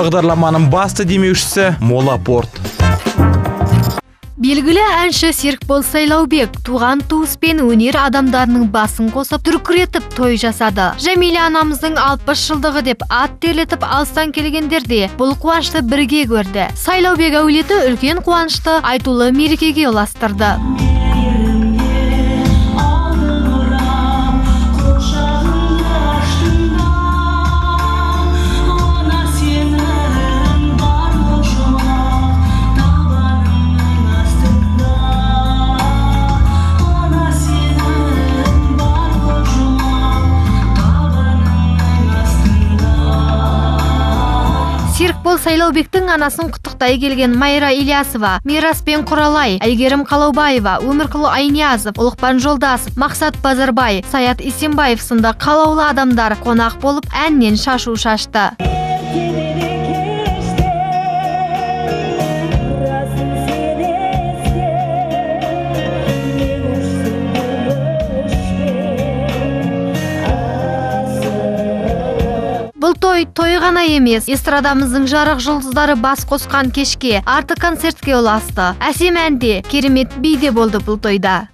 Бағдарламаның басты демеушісі Мола Порт. Белгілі әнші Серікбол Сайлаубек туған туыс пен өнер адамдарының басын қосып дүркіретіп той жасады. Жәмила анамыздың 60 жылдығы деп ат терлетіп алыстан келгендерде бұл қуанышты бірге көрді. Сайлаубек әулеті үлкен қуанышты айтулы мерекеге ұластырды. Серікбол Сайлаубектің анасын құттықтай келген Майра Ильясова, Мираспен Құралай, Әйгерім Қалаубаева, Өмірқұлы Айниязов, Ұлықпан Жолдасов, Мақсат Базарбай, Саят Исенбаев сынды қалаулы адамдар қонақ болып әннен шашу шашты. Бұл той ғана емес, эстрадамыздың жарық жұлдыздары бас қосқан кешке, арты концертке ұласты. Әсем әнде, керемет би де болды бұл тойда.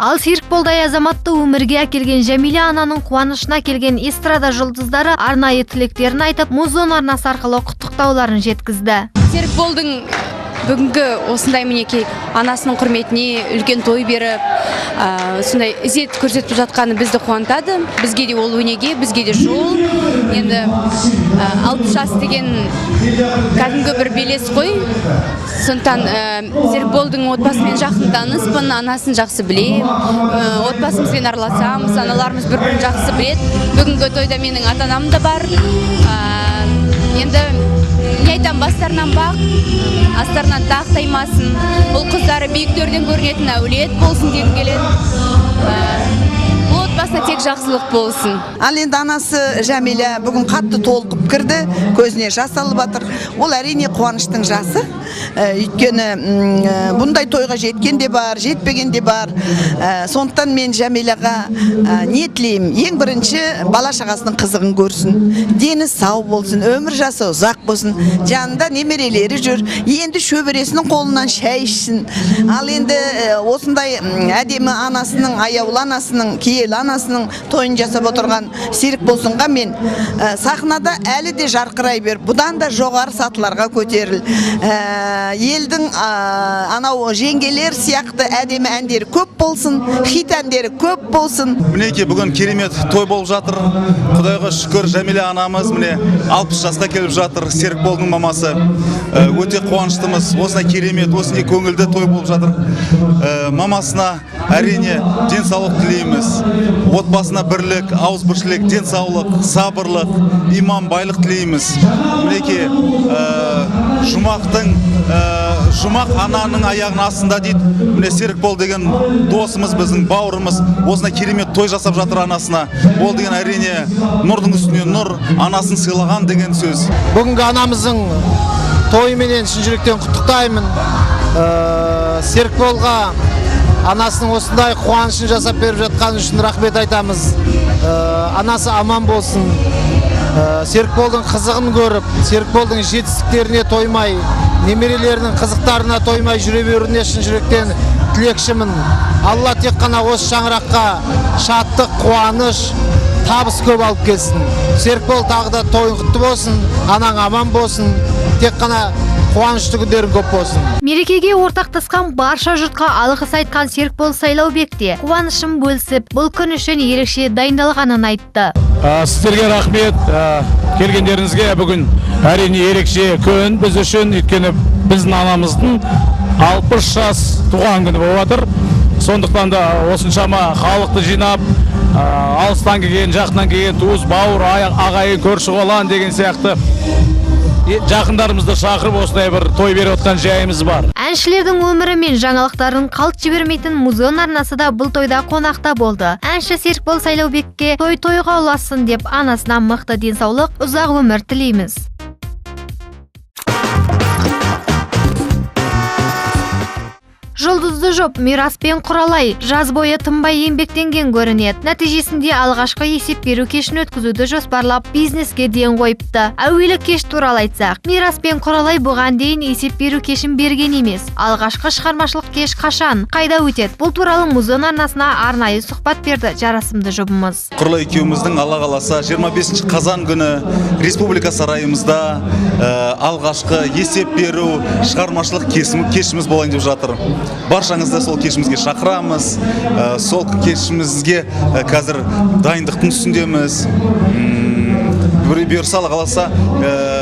Ал Серікболдай азаматты өмірге әкелген Жәмила ананың қуанышына келген эстрада жұлдыздары арнайы тілектерін айтып, Музон арнасы арқылы құттықтауларын жеткізді. Серікболдың бүгінгі осындай мінекей анасының құрметіне үлкен той беріп, сондай ізет көрсетіп жатқаны бізді қуантады. Бізге де ол өнеге, бізге де жол. Енді 60 жас деген кәдімгі бір белес қой. Сондықтан Серікболдың отбасымен жақын таныспын, анасын жақсы білем, отбасымызбен араласамыз, аналарымыз бір-бірін жақсы біледі. Бүгінгі тойда менің ата-анам да бар. Енді не айтам, бастарынан бақ, астарынан тақ таймасын. Бұл қыздары биіктерден көрінетін әулет болсын дегім келеді. Отбасына тек жақсылық болсын. Ал енді анасы Жәмила бүгін қатты толқып кірді, көзіне жас алып жатыр. Ол әрине қуаныштың жасы. Өйткені бұндай тойға жеткен де бар, жетпеген де бар. Сондықтан мен Жәмилаға не тілеймін? Ең бірінші бала шағасының қызығын көрсін. Дені сау болсын, өмір жасы ұзақ болсын. Жанында немерелері жүр. Енді шөбересінің қолынан шәй ішсін. Ал енді осындай әдемі анасының, аяулы анасының, киелі анасының тойын жасап отырған Серікболға мен сахнада әлі де жарқырай бер. Бұдан да жоғары сатыларға көтеріл. Елдің анау жеңгелер сияқты әдемі әндері көп болсын, хит әндері көп болсын. Мінеке бүгін керемет той болып жатыр. Құдайға шүкір, Жәмила анамыз міне 60 жасқа келіп жатыр. Серікболдың мамасы. Өте қуаныштымыз. Осындай керемет, осындай көңілді той болып жатыр. Мамасына әрине денсаулық тілейміз. Отбасына бірлік, ауызбіршілік, денсаулық, сабырлық, иман, байлық тілейміз. Мінеке жұмақ ананың аяғының астында дейді. Міне Серікбол деген досымыз, біздің бауырымыз осындай керемет той жасап жатыр анасына. Ол деген әрине нұрдың үстіне нұр, анасын сыйлаған деген сөз. Бүгінгі анамыздың тойыменен шын жүректен құттықтаймын. Серікболға анасының осындай қуанышын жасап беріп жатқан үшін рахмет айтамыз. Анасы аман болсын. Серікболдың қызығын көріп, Серікболдың жетістіктеріне тоймай, немерелерінің қызықтарына тоймай жүре беруіне шын жүректен тілекшімін. Алла тек қана осы шаңыраққа шаттық, қуаныш, табыс көп алып келсін. Серікбол тағы да тойың құтты болсын, анаң аман болсын, тек қана қуанышты күндерің көп болсын. Мерекеге ортақтасқан барша жұртқа алғыс айтқан Серікбол Сайлаубек те қуанышын бөлісіп, бұл күн үшін ерекше дайындалғанын айтты. Сіздерге рахмет, келгендеріңізге. Бүгін әрине ерекше күн біз үшін, өйткені біздің анамыздың 60 жас туған күні болып жатыр. Сондықтан да осыншама халықты жинап, алыстан келген, жақыннан келген туыс, бауыр, ағайын, көрші қолан деген сияқты жақындарымызды шақырып осындай бір той беріп отқан жайымыз бар. Әншілердің өмірі мен жаңалықтарын қалт жібермейтін Музон арнасы да бұл тойда қонақта болды. Әнші Серікбол Сайлаубекке тойға ұлассын деп анасынан мықты денсаулық, ұзақ өмір тілейміз. Жұлдызды жоп Мирас пен Құралай жаз бойы тынбай еңбектенген көрінеді. Нәтижесінде алғашқы есеп беру кешін өткізуді жоспарлап бизнеске ден қойыпты. Әуелі кеш туралы айтсақ, Мирас пен Құралай бұған дейін есеп беру кешін берген емес. Алғашқы шығармашылық кеш қашан, қайда өтеді? Бұл туралы Музон арнасына арнайы сұхбат берді жарасымды жұбымыз. Құралай екеуміздің Алла қаласа 25 қазан күні Республика сарайымызда алғашқы есеп беру шығармашылық кешіміз болайын деп жатыр. Баршаңызды сол кешімізге шақырамыз. Сол кешімізге қазір дайындықтың үстіндеміз. Бұйырса Алла қаласа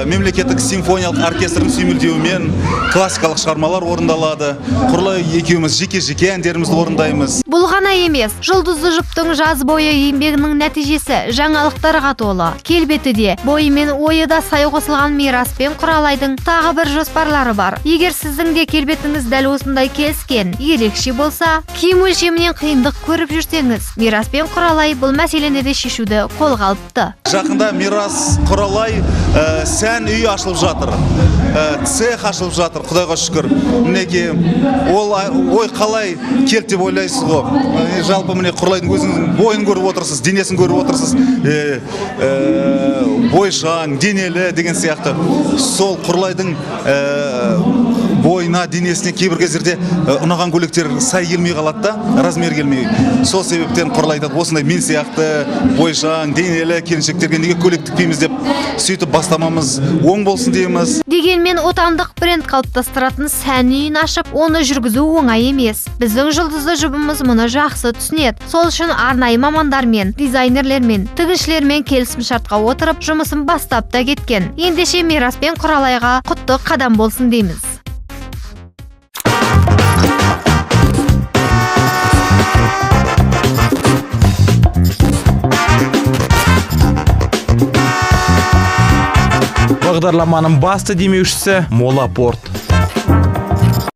мемлекеттік симфониялық оркестрдің сүйемелдеуімен классикалық шығармалар орындалады. Құралай екеуміз жеке әндерімізді орындаймыз. Бұл ғана емес, жұлдызды жұптың жаз бойы еңбегінің нәтижесі жаңалықтарға толы. Келбеті де, бойы мен ойы да сай қосылған Мирас пен Құралайдың тағы бір жоспарлары бар. Егер сіздің де келбетіңіз дәл осындай келіскен, ерекше болса, киім өлшемінен қиындық көріп жүрсеңіз, Мирас пен Құралай бұл мәселені де шешуді қолға алыпты. Жақында Мирас, Құралай сән үйі ашылып жатыр. Цех ашылып жатыр, Құдайға шүкір. Мінеке, ол ой қалай келді деп ойлайсыз ғой. Жалпы міне Құралайдың өзінің бойын көріп отырсыз, денесін көріп отырсыз. Бойшаң, денелі деген сияқты. Сол Құралайдың бойына, денесіне кейбір кездерде ұнаған көйлектер сай келмей қалады да, размер келмей. Сол себептен Құралай айтады, осындай мен сияқты бойшаң, денелі келіншектерге неге көйлек тікпейміз деп сөйтіп бастамамыз оң болсын дейміз. Дегенмен отандық бренд қалыптастыратын сән үйін ашып, оны жүргізу оңай емес. Біздің жұлдызды жұбымыз мұны жақсы түсінеді. Сол үшін арнайы мамандармен, дизайнерлермен, тігіншілермен келісім шартқа отырып, жұмысын бастап та кеткен. Ендеше Мирас пен Құралайға құтты қадам болсын дейміз. Бағдарламаның басты демеушісі Молапорт.